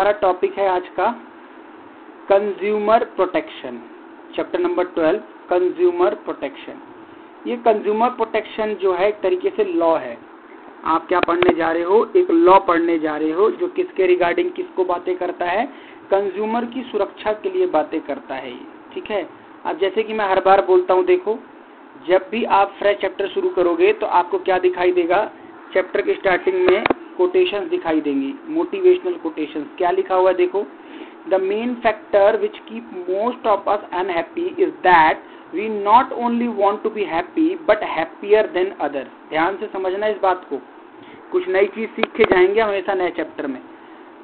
हमारा टॉपिक है आज का consumer protection, chapter number 12 consumer protection. ये कंज्यूमर प्रोटेक्शन जो है एक तरीके से लॉ है। आप क्या पढ़ने जा रहे हो? एक लॉ पढ़ने जा रहे हो जो किसके रिगार्डिंग किसको बातें करता है? कंज्यूमर की सुरक्षा के लिए बातें करता है ये, ठीक है। अब जैसे कि मैं हर बार बोलता हूँ, देखो जब भी आप फ्रेश चैप्टर शुरू करोगे तो आपको क्या दिखाई देगा? चैप्टर के स्टार्टिंग में कोटेशंस दिखाई देंगी, मोटिवेशनल कोटेशंस। क्या लिखा हुआ है देखो, the main factor which keep most of us unhappy is that we not only want to be happy but happier than other. ध्यान से समझना इस बात को, कुछ नई चीज सीख के जाएंगे हमेशा नए चैप्टर में।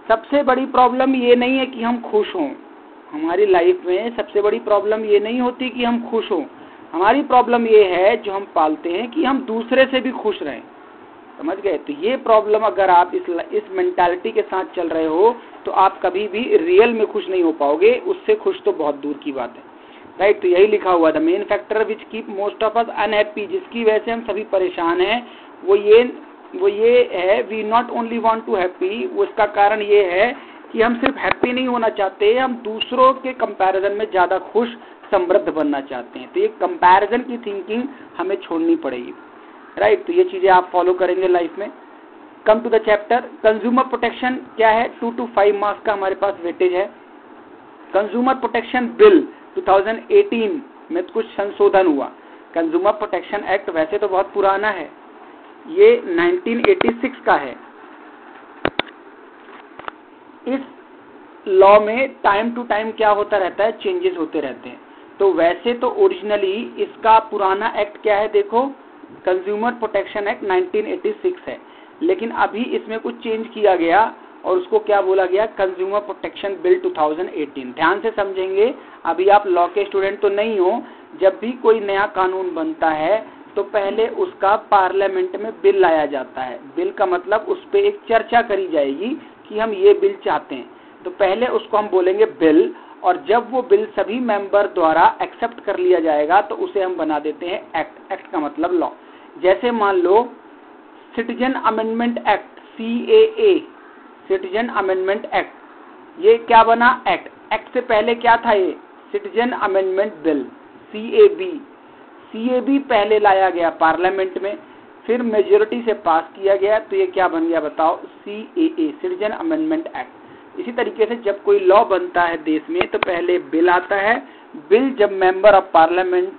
सबसे बड़ी प्रॉब्लम ये नहीं है कि हम खुश हों, हमारी लाइफ में सबसे बड़ी प्रॉब्लम ये नहीं होती कि हम खुश हों। हमारी प्रॉब्लम ये है जो हम पालते हैं कि हम दूसरे से भी खुश रहें। समझ गए? तो ये प्रॉब्लम अगर आप इस मेंटालिटी के साथ चल रहे हो तो आप कभी भी रियल में खुश नहीं हो पाओगे, उससे खुश तो बहुत दूर की बात है, राइट। तो यही लिखा हुआ था, main factor which keep most of us unhappy, जिसकी वजह से हम सभी परेशान हैं, वो ये है we not only want to happy. वो इसका कारण ये है कि हम सिर्फ हैप्पी नहीं होना चाहते, हम दूसरों के कंपैरिजन में ज्यादा खुश समृद्ध बनना चाहते हैं। तो ये कंपैरिजन की थिंकिंग हमें छोड़नी पड़ेगी, राइट। तो ये चीजें आप फॉलो करेंगे लाइफ में। Come to the chapter, consumer protection क्या है? 2 to 5 मार्क्स का हमारे पास वेटेज है। कंज्यूमर प्रोटेक्शन बिल 2018 में कुछ संशोधन हुआ। कंज्यूमर प्रोटेक्शन एक्ट वैसे तो बहुत पुराना है, ये 1986 का है। इस लॉ में टाइम टू टाइम क्या होता रहता है? चेंजेस होते रहते हैं। तो वैसे तो ओरिजिनली इसका पुराना एक्ट क्या है? देखो, कंज्यूमर प्रोटेक्शन एक्ट 1986 है, लेकिन अभी इसमें कुछ चेंज किया गया और उसको क्या बोला गया? Consumer protection bill 2018। ध्यान से समझेंगे, अभी आप लॉ के स्टूडेंट तो नहीं हो। जब भी कोई नया कानून बनता है तो पहले उसका पार्लियामेंट में बिल लाया जाता है। बिल का मतलब उस पर एक चर्चा करी जाएगी कि हम ये बिल चाहते हैं, तो पहले उसको हम बोलेंगे बिल, और जब वो बिल सभी मेंबर द्वारा एक्सेप्ट कर लिया जाएगा तो उसे हम बना देते हैं एक्ट। एक्ट का मतलब लॉ। जैसे मान लो citizen amendment act, CAA, citizen amendment act, ये क्या बना? एक्ट। एक्ट से पहले क्या था? ये सिटीजन अमेंडमेंट बिल, CAB पहले लाया गया पार्लियामेंट में, फिर मेजोरिटी से पास किया गया, तो ये क्या बन गया बताओ? CAA, citizen amendment act. इसी तरीके से जब कोई लॉ बनता है देश में तो पहले बिल आता है। बिल जब मेंबर ऑफ पार्लियामेंट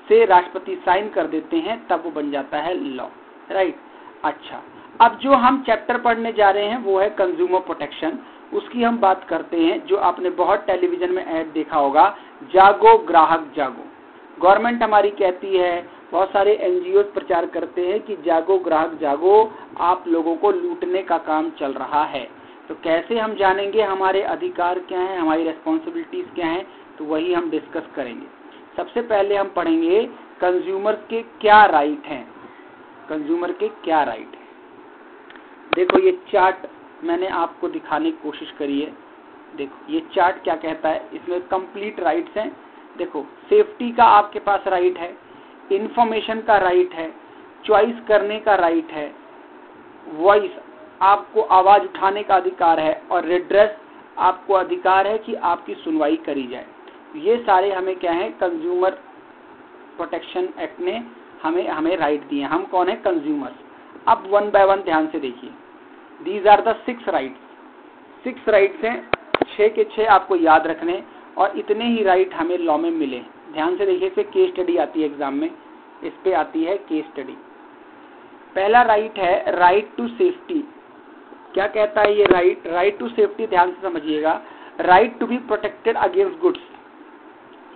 से राष्ट्रपति साइन कर देते हैं तब वो बन जाता है लॉ, राइट। अच्छा, अब जो हम चैप्टर पढ़ने जा रहे हैं वो है कंज्यूमर प्रोटेक्शन। उसकी हम बात करते हैं, जो आपने बहुत टेलीविजन में ऐड देखा होगा, जागो ग्राहक जागो। गवर्नमेंट हमारी कहती है, बहुत सारे NGO प्रचार करते हैं कि जागो ग्राहक जागो, आप लोगों को लूटने का काम चल रहा है। तो कैसे हम जानेंगे हमारे अधिकार क्या हैं, हमारी रेस्पॉन्सिबिलिटीज क्या हैं? तो वही हम डिस्कस करेंगे। सबसे पहले हम पढ़ेंगे कंज्यूमर के क्या राइट हैं। कंज्यूमर के क्या राइट हैं? देखो ये चार्ट मैंने आपको दिखाने की कोशिश करी है। देखो ये चार्ट क्या कहता है, इसमें कंप्लीट राइट्स हैं। देखो, सेफ्टी का आपके पास राइट है, इंफॉर्मेशन का राइट है, चॉइस करने का राइट है, वॉइस आपको आवाज उठाने का अधिकार है, और रिड्रेस आपको अधिकार है कि आपकी सुनवाई करी जाए। ये सारे हमें क्या है? कंज्यूमर प्रोटेक्शन एक्ट ने हमें राइट दिए। हम कौन है? कंज्यूमर्स। अब 1 by 1 ध्यान से देखिए। These are the 6 rights. 6 rights हैं, 6 के 6 आपको याद रखने, और इतने ही राइट हमें लॉ में मिले। ध्यान से देखिए, फिर केस स्टडी आती है एग्जाम में, इस पे आती है केस स्टडी। पहला राइट है राइट टू सेफ्टी। क्या कहता है ये राइट? राइट टू सेफ्टी, ध्यान से समझिएगा, right to be protected against goods.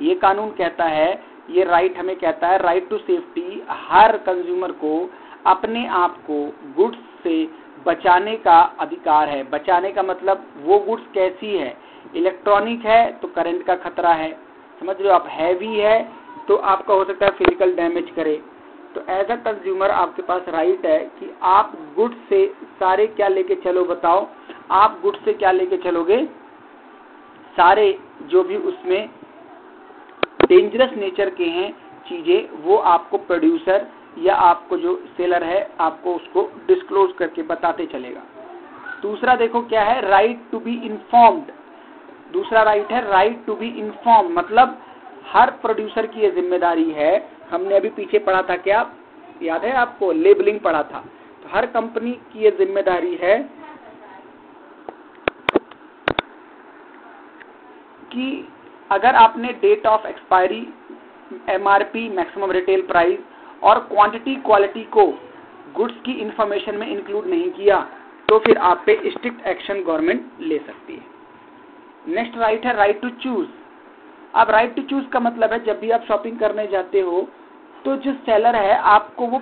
ये कानून कहता है, ये राइट हमें कहता है राइट टू सेफ्टी। हर कंज्यूमर को अपने आप को गुड्स से बचाने का अधिकार है। बचाने का मतलब वो गुड्स कैसी है? इलेक्ट्रॉनिक है तो करंट का खतरा है, समझ रहे हो आप। हैवी है तो आपका हो सकता है फिजिकल डैमेज करे। तो एज अ कंज्यूमर आपके पास राइट है कि आप गुड्स से सारे क्या लेके चलो? बताओ, आप गुड्स से क्या लेके चलोगे? सारे जो भी उसमें डेंजरस नेचर के हैं चीजें, वो आपको प्रोड्यूसर या आपको जो सेलर है आपको उसको डिस्क्लोज करके बताते चलेगा। दूसरा देखो क्या है, राइट टू बी इन्फॉर्म्ड। दूसरा राइट है राइट टू बी इन्फॉर्म, मतलब हर प्रोड्यूसर की ये जिम्मेदारी है। हमने अभी पीछे पढ़ा था, क्या याद है आपको, लेबलिंग पढ़ा था। तो हर कंपनी की ये जिम्मेदारी है कि अगर आपने date of expiry, MRP maximum retail price और क्वांटिटी क्वालिटी को गुड्स की इंफॉर्मेशन में इंक्लूड नहीं किया तो फिर आप पे स्ट्रिक्ट एक्शन गवर्नमेंट ले सकती है। नेक्स्ट राइट है राइट टू चूज। अब राइट टू चूज का मतलब है जब भी आप शॉपिंग करने जाते हो तो जो सेलर है आपको वो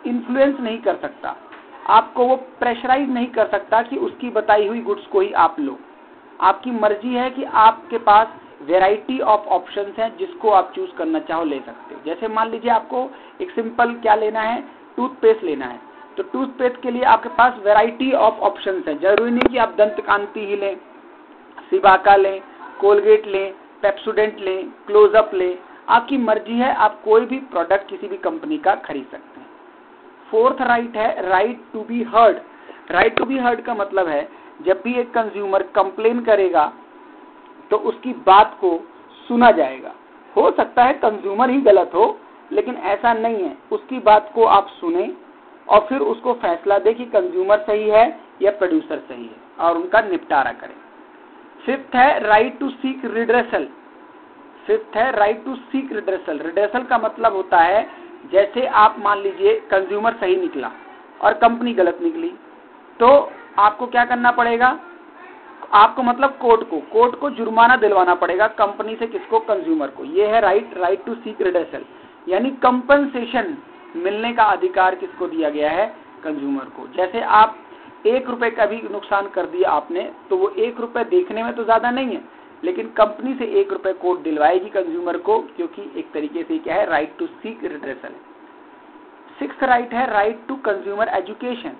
इन्फ्लुएंस नहीं कर सकता, आपको वो प्रेशराइज नहीं कर सकता कि उसकी बताई हुई गुड्स को ही आप लो। आपकी मर्जी है कि आपके पास वैरायटी ऑफ ऑप्शंस हैं, जिसको आप चूज करना चाहो ले सकते हो। जैसे मान लीजिए आपको एक सिंपल क्या लेना है, टूथपेस्ट लेना है, तो टूथपेस्ट के लिए आपके पास वैरायटी ऑफ ऑप्शंस हैं। जरूरी नहीं कि आप दंतकांति ही लें, सिबाका लें, कोलगेट लें, पेप्सोडेंट लें, क्लोजअप लें, आपकी मर्जी है, आप कोई भी प्रोडक्ट किसी भी कंपनी का खरीद सकते हैं। फोर्थ राइट है right to be heard. Right to be heard का मतलब है जब भी एक कंज्यूमर कंप्लेन करेगा तो उसकी बात को सुना जाएगा। हो सकता है कंज्यूमर ही गलत हो, लेकिन ऐसा नहीं है, उसकी बात को आप सुने और फिर उसको फैसला दे कि कंज्यूमर सही है या प्रोड्यूसर सही है और उनका निपटारा करें। फिफ्थ है right to seek redressal. Fifth है right to seek redressal. Redressal का मतलब होता है जैसे आप मान लीजिए कंज्यूमर सही निकला और कंपनी गलत निकली, तो आपको क्या करना पड़ेगा, आपको मतलब कोर्ट को जुर्माना दिलवाना पड़ेगा कंपनी से, किसको, कंज्यूमर को। ये है राइट टू सीक रिड्रेसल, यानी कंपनसेशन मिलने का अधिकार किसको दिया गया है, कंज्यूमर को। जैसे आप 1 रुपए का भी नुकसान कर दिया आपने, तो वो 1 रुपए देखने में तो ज्यादा नहीं है, लेकिन कंपनी से 1 रुपए कोर्ट दिलवाएगी कंज्यूमर को, क्योंकि एक तरीके से क्या है, right to seek redressal. Sixth right है right to consumer education.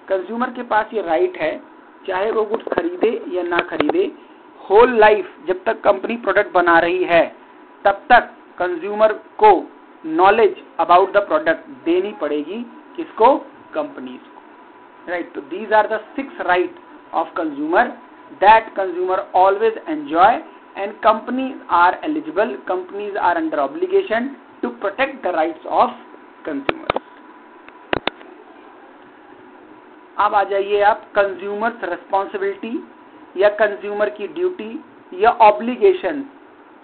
Consumer के पास ये राइट है, चाहे वो गुड्स खरीदे या ना खरीदे, होल लाइफ जब तक कंपनी प्रोडक्ट बना रही है तब तक कंज्यूमर को नॉलेज अबाउट द प्रोडक्ट देनी पड़ेगी, किसको, कंपनीज को। राइट, तो these are the 6 right of consumer that consumer always enjoy and companies are eligible, companies are under obligation to protect the rights of consumer. अब आ जाइए आप कंज्यूमर्स रिस्पॉन्सिबिलिटी या कंज्यूमर की ड्यूटी या ऑब्लिगेशन।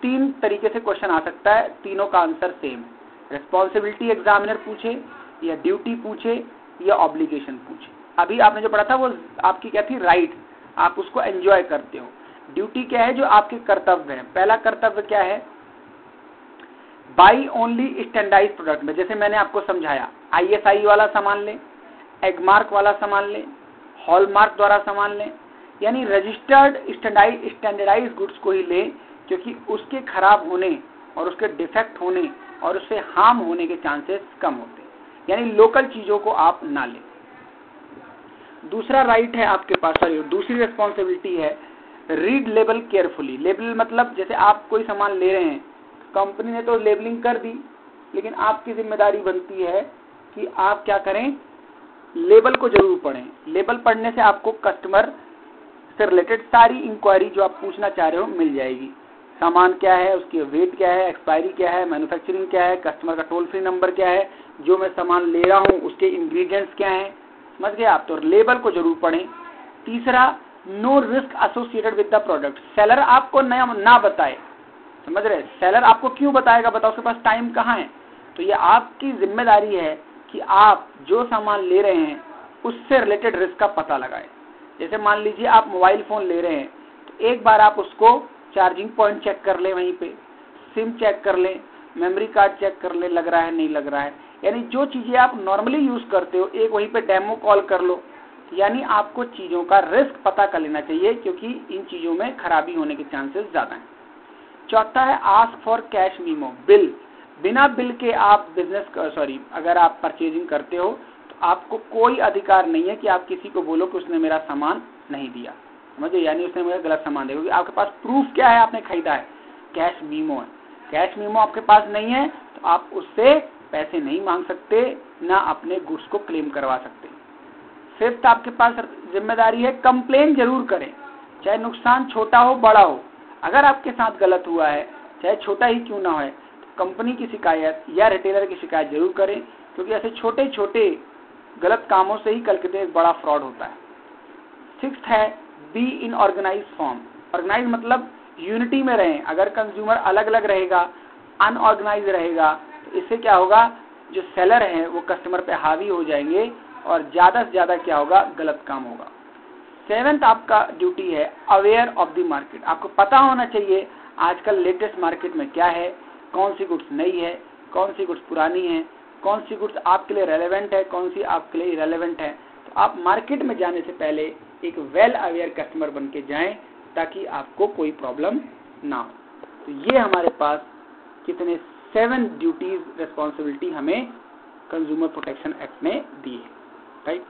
3 तरीके से क्वेश्चन आ सकता है, तीनों का आंसर सेम। रिस्पॉन्सिबिलिटी एग्जामिनर पूछे या ड्यूटी पूछे या ऑब्लिगेशन पूछे। अभी आपने जो पढ़ा था वो आपकी क्या थी, राइट, आप उसको एंजॉय करते हो। ड्यूटी क्या है, जो आपके कर्तव्य है। पहला कर्तव्य क्या है, बाई ओनली स्टैंडर्डाइज्ड प्रोडक्ट में, जैसे मैंने आपको समझाया, ISI वाला सामान लें, एगमार्क वाला सामान लें, हॉलमार्क द्वारा सामान लें, यानी रजिस्टर्ड स्टैंडर्डाइज्ड गुड्स को ही लें, क्योंकि उसके खराब होने और उसके डिफेक्ट होने और उससे हार्म होने के चांसेस कम होते हैं, यानी लोकल चीजों को आप ना लें। दूसरा राइट है आपके पास, दूसरी रिस्पॉन्सिबिलिटी है रीड लेबल केयरफुली। लेबल मतलब जैसे आप कोई सामान ले रहे हैं, कंपनी ने तो लेबलिंग कर दी, लेकिन आपकी जिम्मेदारी बनती है कि आप क्या करें, लेबल को जरूर पढ़ें। लेबल पढ़ने से आपको कस्टमर से रिलेटेड सारी इंक्वायरी जो आप पूछना चाह रहे हो मिल जाएगी। सामान क्या है, उसकी वेट क्या है, एक्सपायरी क्या है, मैन्युफैक्चरिंग क्या है, कस्टमर का टोल फ्री नंबर क्या है, जो मैं सामान ले रहा हूँ उसके इंग्रेडिएंट्स क्या हैं, समझ गए आप, तो लेबल को जरूर पढ़ें। तीसरा, no risk associated with the product. Seller आपको ना बताए, समझ रहे, सेलर आपको क्यों बताएगा, बताओ, उसके पास टाइम कहाँ है। तो ये आपकी जिम्मेदारी है कि आप जो सामान ले रहे हैं उससे रिलेटेड रिस्क का पता लगाएं। जैसे मान लीजिए आप मोबाइल फोन ले रहे हैं, तो एक बार आप उसको चार्जिंग पॉइंट चेक कर लें, वहीं पे सिम चेक कर लें, मेमोरी कार्ड चेक कर लें, लग रहा है नहीं लग रहा है, यानी जो चीजें आप नॉर्मली यूज करते हो एक वहीं पे डेमो कॉल कर लो। यानी आपको चीजों का रिस्क पता कर लेना चाहिए, क्योंकि इन चीजों में खराबी होने के चांसेस ज्यादा हैं। चौथा है ask for cash memo, bill. बिना बिल के आप अगर आप परचेजिंग करते हो तो आपको कोई अधिकार नहीं है कि आप किसी को बोलो कि उसने मेरा सामान नहीं दिया, समझे, यानी उसने मुझे गलत सामान दिया, क्योंकि आपके पास प्रूफ क्या है, आपने खरीदा है, कैश मीमो है। कैश मीमो आपके पास नहीं है तो आप उससे पैसे नहीं मांग सकते, ना अपने गुड्स को क्लेम करवा सकते। फिफ्थ आपके पास जिम्मेदारी है कंप्लेन जरूर करें, चाहे नुकसान छोटा हो बड़ा हो। अगर आपके साथ गलत हुआ है, चाहे छोटा ही क्यों ना हो, तो कंपनी की शिकायत या रिटेलर की शिकायत जरूर करें, क्योंकि ऐसे छोटे छोटे गलत कामों से ही कल के दिन एक बड़ा फ्रॉड होता है। सिक्स्थ है be in organize form. Organize मतलब यूनिटी में रहें। अगर कंज्यूमर अलग अलग रहेगा, अनऑर्गेनाइज रहेगा, तो इससे क्या होगा, जो सेलर है वो कस्टमर पे हावी हो जाएंगे और ज्यादा से ज्यादा क्या होगा, गलत काम होगा। सेवेंथ आपका ड्यूटी है अवेयर ऑफ द मार्केट। आपको पता होना चाहिए आजकल लेटेस्ट मार्केट में क्या है, कौन सी गुड्स नई है, कौन सी गुड्स पुरानी है, कौन सी गुड्स आपके लिए रेलेवेंट है, कौन सी आपके लिए इरेलेवेंट है। तो आप मार्केट में जाने से पहले एक वेल अवेयर कस्टमर बन के जाएं, ताकि आपको कोई प्रॉब्लम ना हो। तो ये हमारे पास कितने 7 ड्यूटीज रिस्पॉन्सिबिलिटी हमें कंज्यूमर प्रोटेक्शन एक्ट ने दी है, राइट।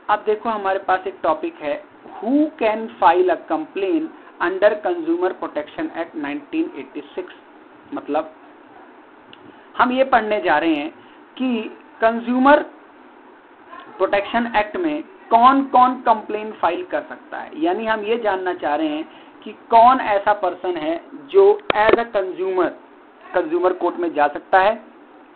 अब देखो हमारे पास एक टॉपिक है, who can file a complain under consumer protection act 1986। मतलब हम ये पढ़ने जा रहे हैं कि कंज्यूमर प्रोटेक्शन एक्ट में कौन कौन कंप्लेन फाइल कर सकता है। यानी हम ये जानना चाह रहे हैं कि कौन ऐसा पर्सन है जो एज अ कंज्यूमर कोर्ट में जा सकता है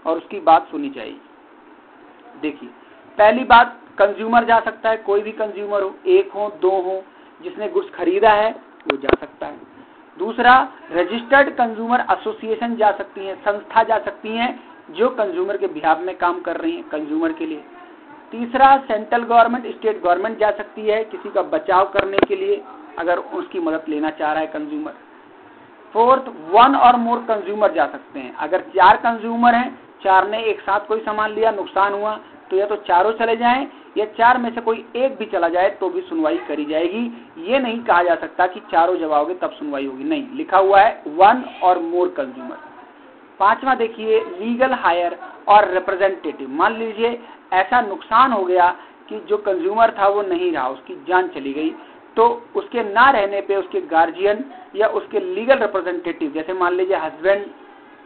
और उसकी बात सुनी जाएगी। देखिए, पहली बात, कंज्यूमर जा सकता है, कोई भी कंज्यूमर हो, एक हो दो हो, जिसने गुड्स खरीदा है वो जा सकता है। दूसरा, रजिस्टर्ड कंज्यूमर एसोसिएशन जा सकती है, संस्था जा सकती हैं जो कंज्यूमर के बिहाफ में काम कर रही है कंज्यूमर के लिए। तीसरा, सेंट्रल गवर्नमेंट, स्टेट गवर्नमेंट जा सकती है किसी का बचाव करने के लिए, अगर उसकी मदद लेना चाह रहा है कंज्यूमर। फोर्थ, वन और मोर कंज्यूमर जा सकते हैं। अगर 4 कंज्यूमर हैं, 4 ने एक साथ कोई सामान लिया, नुकसान हुआ, तो या तो चारों चले जाएं या 4 में से कोई एक भी चला जाए तो भी सुनवाई करी जाएगी। ये नहीं कहा जा सकता कि चारों जब आओगे तब सुनवाई होगी, नहीं, लिखा हुआ है वन और मोर कंज्यूमर। पांचवा देखिए, लीगल हायर और रिप्रेजेंटेटिव। मान लीजिए ऐसा नुकसान हो गया कि जो कंज्यूमर था वो नहीं रहा, उसकी जान चली गई, तो उसके ना रहने पे उसके गार्जियन या उसके लीगल रिप्रेजेंटेटिव, जैसे मान लीजिए हस्बैंड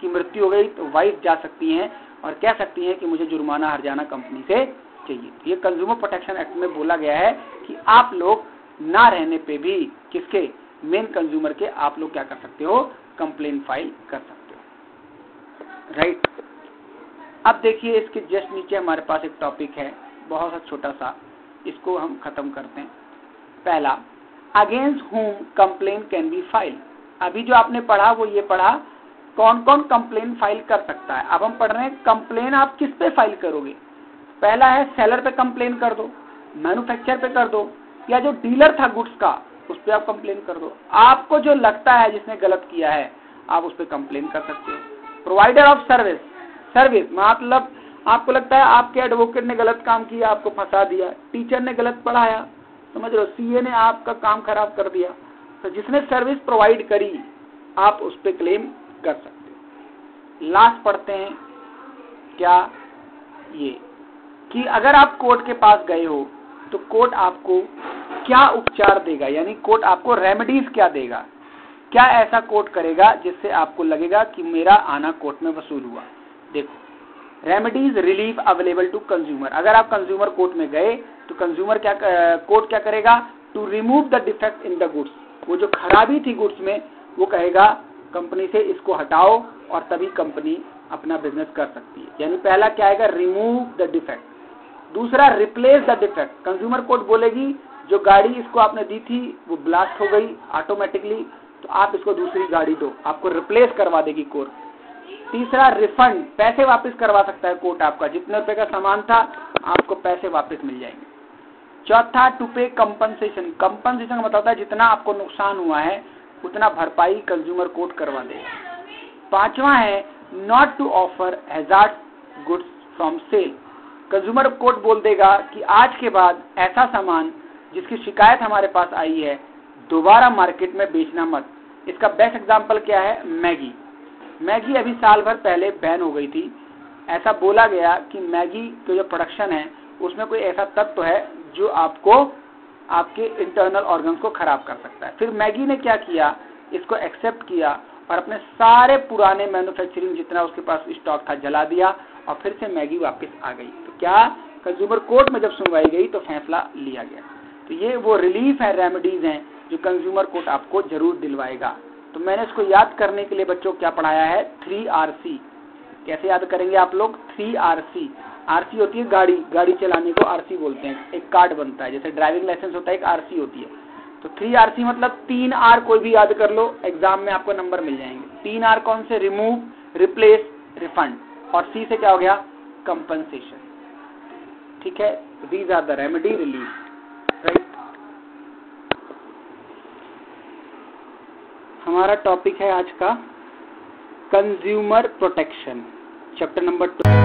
की मृत्यु हो गई तो वाइफ जा सकती हैं और कह सकती हैं कि मुझे जुर्माना हर्जाना कंपनी से चाहिए। ये कंज्यूमर प्रोटेक्शन एक्ट में बोला गया है कि आप लोग ना रहने पे भी किसके, मेन कंज्यूमर के, आप लोग क्या कर सकते हो, कंप्लेन फाइल कर सकते हो, राइट। अब देखिए इसके जस्ट नीचे हमारे पास एक टॉपिक है, बहुत सा छोटा सा, इसको हम खत्म करते हैं। पहला, against whom complain can be file. अभी जो आपने पढ़ा वो ये पढ़ा कौन कौन कंप्लेन फाइल कर सकता है। अब हम पढ़ रहे हैं कंप्लेन आप किस पे फाइल करोगे। पहला है सेलर पे कंप्लेन कर दो, मैन्युफैक्चर पे कर दो, या जो डीलर था गुड्स का उस पे आप कंप्लेन कर दो। आपको जो लगता है जिसने गलत किया है आप उस पे कंप्लेन कर सकते हो। प्रोवाइडर ऑफ सर्विस मतलब आपको लगता है आपके एडवोकेट ने गलत काम किया, आपको फंसा दिया, टीचर ने गलत पढ़ाया, समझ लो, सीए ने आपका काम खराब कर दिया, तो जिसने सर्विस प्रोवाइड करी आप उस पे क्लेम कर सकते हो। लास्ट पढ़ते हैं क्या, ये कि अगर आप कोर्ट के पास गए हो तो कोर्ट आपको क्या उपचार देगा, यानी कोर्ट आपको रेमेडीज क्या देगा, क्या ऐसा कोर्ट करेगा जिससे आपको लगेगा कि मेरा आना कोर्ट में वसूल हुआ। देखो, remedies relief available to consumer. अगर आप कंज्यूमर कोर्ट में गए तो कंज्यूमर कोर्ट क्या करेगा, to remove the defect in the goods. वो जो खराबी थी गुड्स में वो कहेगा कंपनी से इसको हटाओ और तभी कंपनी अपना बिजनेस कर सकती है। यानी पहला क्या आएगा, रिमूव द डिफेक्ट। दूसरा, replace the defect. Consumer court बोलेगी जो गाड़ी इसको आपने दी थी वो ब्लास्ट हो गई ऑटोमेटिकली, तो आप इसको दूसरी गाड़ी दो, आपको रिप्लेस करवा देगी कोर्ट। तीसरा, रिफंड, पैसे वापस करवा सकता है कोर्ट आपका, जितने रुपए का सामान था आपको पैसे वापस मिल जाएंगे। चौथा, टू पे कंपनसेशन। कंपनसेशन का मतलब होता है जितना आपको नुकसान हुआ है उतना भरपाई कंज्यूमर कोर्ट करवा देगा। पांचवा है, not to offer hazard goods from sale. Consumer court बोल देगा कि आज के बाद ऐसा सामान जिसकी शिकायत हमारे पास आई है दोबारा मार्केट में बेचना मत। इसका बेस्ट एग्जांपल क्या है, मैगी अभी साल भर पहले बैन हो गई थी। ऐसा बोला गया कि मैगी का जो प्रोडक्शन है उसमें कोई ऐसा तत्व है जो आपको आपके इंटरनल ऑर्गन्स को खराब कर सकता है। फिर मैगी ने क्या किया, इसको एक्सेप्ट किया और अपने सारे पुराने मैन्युफैक्चरिंग जितना उसके पास स्टॉक था जला दिया और फिर से मैगी वापस आ गई। तो क्या कंज्यूमर कोर्ट में जब सुनवाई गई तो फैसला लिया गया। तो ये वो रिलीफ है, रेमेडीज हैं जो कंज्यूमर कोर्ट आपको जरूर दिलवाएगा। तो मैंने इसको याद करने के लिए बच्चों क्या पढ़ाया है, 3RC। कैसे याद करेंगे आप लोग, 3RC। RC होती है गाड़ी, गाड़ी चलाने को RC बोलते हैं, एक कार्ड बनता है, जैसे ड्राइविंग लाइसेंस होता है एक RC होती है। तो 3RC मतलब 3R कोई भी याद कर लो, एग्जाम में आपको नंबर मिल जाएंगे। 3R कौन से, रिमूव, रिप्लेस, रिफंड, और C से क्या हो गया, कंपनसेशन। ठीक है, these are the remedy, relief, right. हमारा टॉपिक है आज का कंज्यूमर प्रोटेक्शन, चैप्टर नंबर 2।